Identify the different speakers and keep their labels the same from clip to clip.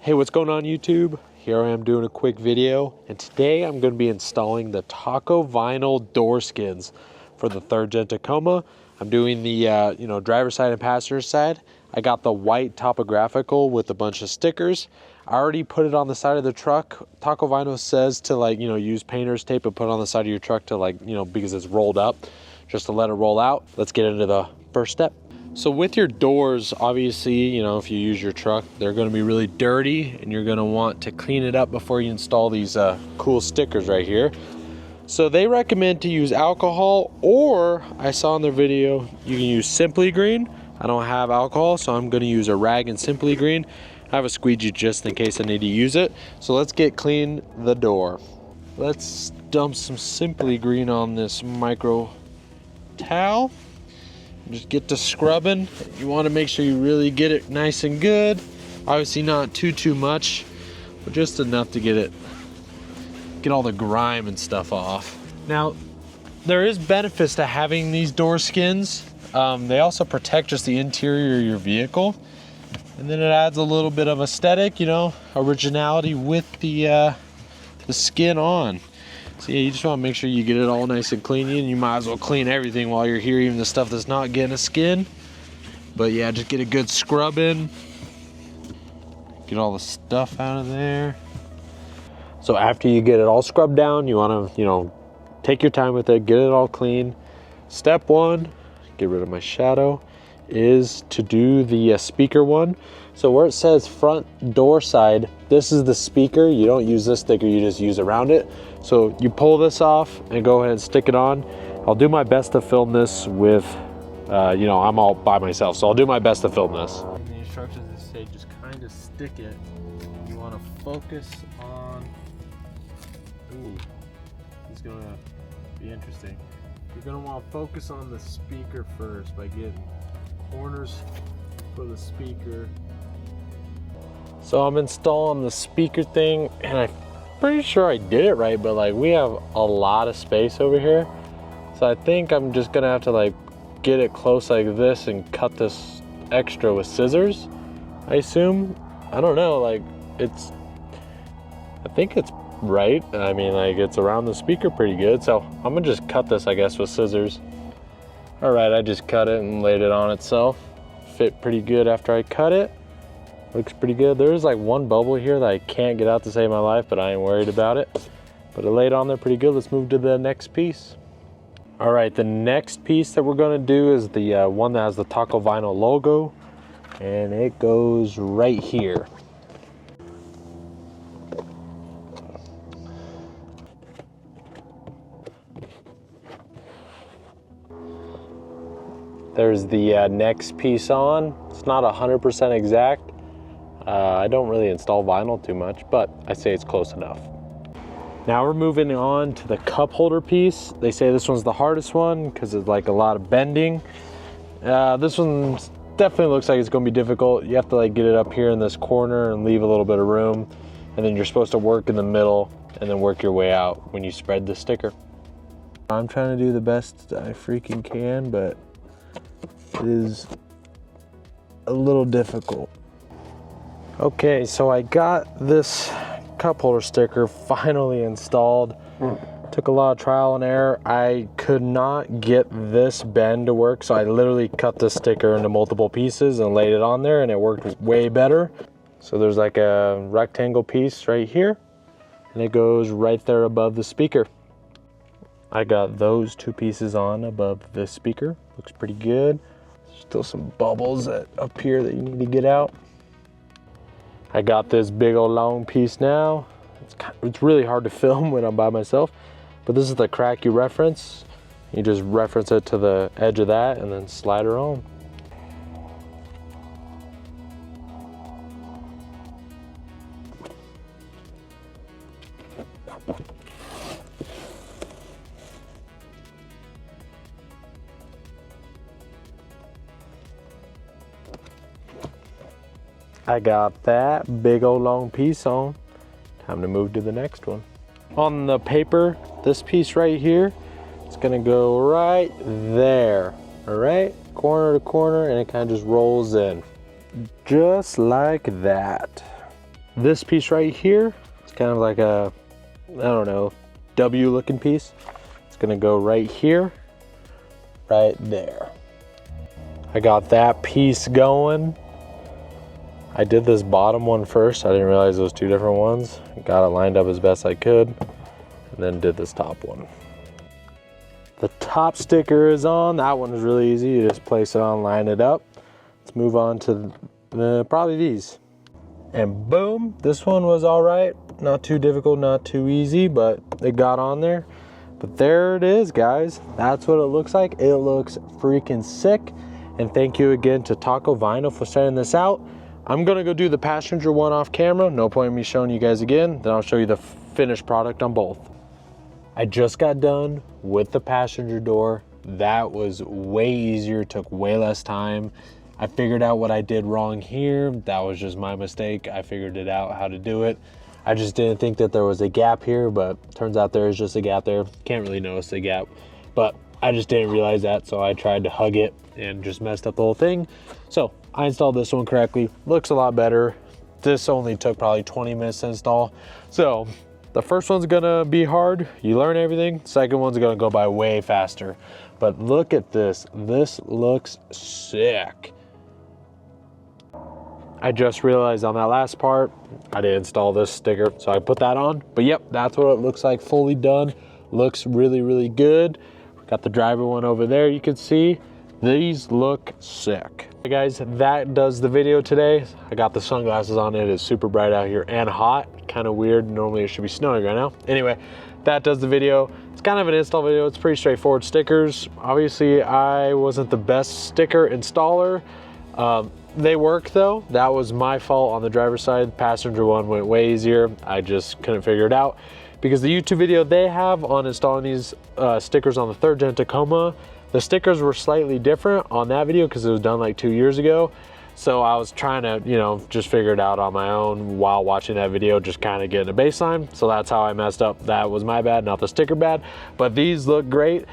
Speaker 1: Hey, what's going on YouTube? Here I am doing a quick video, and today I'm going to be installing the Taco vinyl door skins for the 3rd Gen Tacoma. I'm doing the driver's side and passenger side. I got the white topographical with a bunch of stickers. I already put it on the side of the truck. Taco vinyl says to use painter's tape and put it on the side of your truck to because it's rolled up, just to let it roll out. Let's get into the first step. So with your doors, obviously, if you use your truck, they're going to be really dirty and you're going to want to clean it up before you install these cool stickers right here. So they recommend to use alcohol, or I saw in their video, you can use Simply Green. I don't have alcohol, so I'm going to use a rag and Simply Green. I have a squeegee just in case I need to use it. So let's get clean the door. Let's dump some Simply Green on this micro towel. Just get to scrubbing. You want to make sure you really get it nice and good. Obviously not too much, but just enough to get all the grime and stuff off. Now, there is benefits to having these door skins. They also protect just the interior of your vehicle, and then it adds a little bit of aesthetic, originality with the skin on. So yeah, you just want to make sure you get it all nice and clean, and you might as well clean everything while you're here, even the stuff that's not getting a skin. But yeah, just get a good scrub in, get all the stuff out of there. So after you get it all scrubbed down, you want to take your time with it, get it all clean. Step 1, get rid of my shadow, is to do the speaker one. So where it says front door side, this is the speaker. You don't use this sticker, you just use around it. So you pull this off and go ahead and stick it on. I'll do my best to film this with, I'm all by myself, so I'll do my best to film this. In the instructions they say just kind of stick it. You want to focus on, it's gonna be interesting. You're gonna want to focus on the speaker first by getting corners for the speaker. So I'm installing the speaker thing, and I'm pretty sure I did it right, but we have a lot of space over here. So I think I'm just gonna have to get it close like this and cut this extra with scissors, I assume. I don't know, I think it's right. I mean, it's around the speaker pretty good. So I'm gonna just cut this, I guess, with scissors. All right, I just cut it and laid it on itself. Fit pretty good after I cut it. Looks pretty good. There's one bubble here that I can't get out to save my life, but I ain't worried about it. But I laid on there pretty good. Let's move to the next piece. All right, the next piece that we're gonna do is the one that has the Taco vinyl logo, and it goes right here. There's the next piece on. It's not 100% exact. I don't really install vinyl too much, but I say it's close enough. Now we're moving on to the cup holder piece. They say this one's the hardest one because it's a lot of bending. This one definitely looks like it's gonna be difficult. You have to get it up here in this corner and leave a little bit of room, and then you're supposed to work in the middle and then work your way out when you spread the sticker. I'm trying to do the best I freaking can, but it is a little difficult. Okay, so I got this cup holder sticker finally installed. Took a lot of trial and error. I could not get this bend to work, so I literally cut the sticker into multiple pieces and laid it on there, and it worked way better. So there's a rectangle piece right here, and it goes right there above the speaker. I got those 2 pieces on above the speaker. Looks pretty good. Still some bubbles up here that you need to get out. I got this big old long piece now. It's really hard to film when I'm by myself, but this is the crack you reference. You just reference it to the edge of that and then slide her on. I got that big old long piece on. Time to move to the next one. On the paper, this piece right here, it's gonna go right there. All right, corner to corner, and it kind of just rolls in. Just like that. this piece right here, it's kind of like a, I don't know, W looking piece. It's gonna go right here, right there. I got that piece going. I did this bottom one first. I didn't realize those two different ones. Got it lined up as best I could, and then did this top one. The top sticker is on. That one is really easy. You just place it on, line it up. Let's move on to probably these. And boom, this one was all right. Not too difficult, not too easy, but it got on there. But there it is, guys. That's what it looks like. It looks freaking sick. And thank you again to Taco Vinyl for sending this out. I'm gonna go do the passenger one off camera. No point in me showing you guys again. Then I'll show you the finished product on both. I just got done with the passenger door. That was way easier, took way less time. I figured out what I did wrong here. That was just my mistake. I figured it out how to do it. I just didn't think that there was a gap here, but turns out there is just a gap there. Can't really notice the gap, but I just didn't realize that, so I tried to hug it and just messed up the whole thing. So I installed this one correctly. Looks a lot better. This only took probably 20 minutes to install. So the first one's gonna be hard. You learn everything. Second one's gonna go by way faster. But look at this. This looks sick. I just realized on that last part, I didn't install this sticker, so I put that on. But yep, that's what it looks like fully done. Looks really, really good. Got the driver one over there, you can see. These look sick. Hey guys, that does the video today. I got the sunglasses on. It is super bright out here and hot. Kind of weird. Normally it should be snowing right now. Anyway, that does the video. It's kind of an install video. It's pretty straightforward stickers. Obviously, I wasn't the best sticker installer. They work though. That was my fault on the driver's side. The passenger one went way easier. I just couldn't figure it out because the YouTube video they have on installing these stickers on the 3rd Gen Tacoma, the stickers were slightly different on that video because it was done like 2 years ago. So I was trying to, you know, just figure it out on my own while watching that video, just kind of getting a baseline. So that's how I messed up. That was my bad, not the sticker bad. But these look great.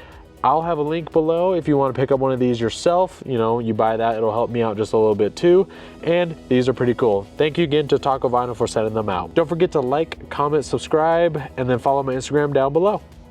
Speaker 1: I'll have a link below if you want to pick up one of these yourself. You know, you buy that, it'll help me out just a little bit too. And these are pretty cool. Thank you again to Taco Vinyl for sending them out. Don't forget to like, comment, subscribe, and then follow my Instagram down below.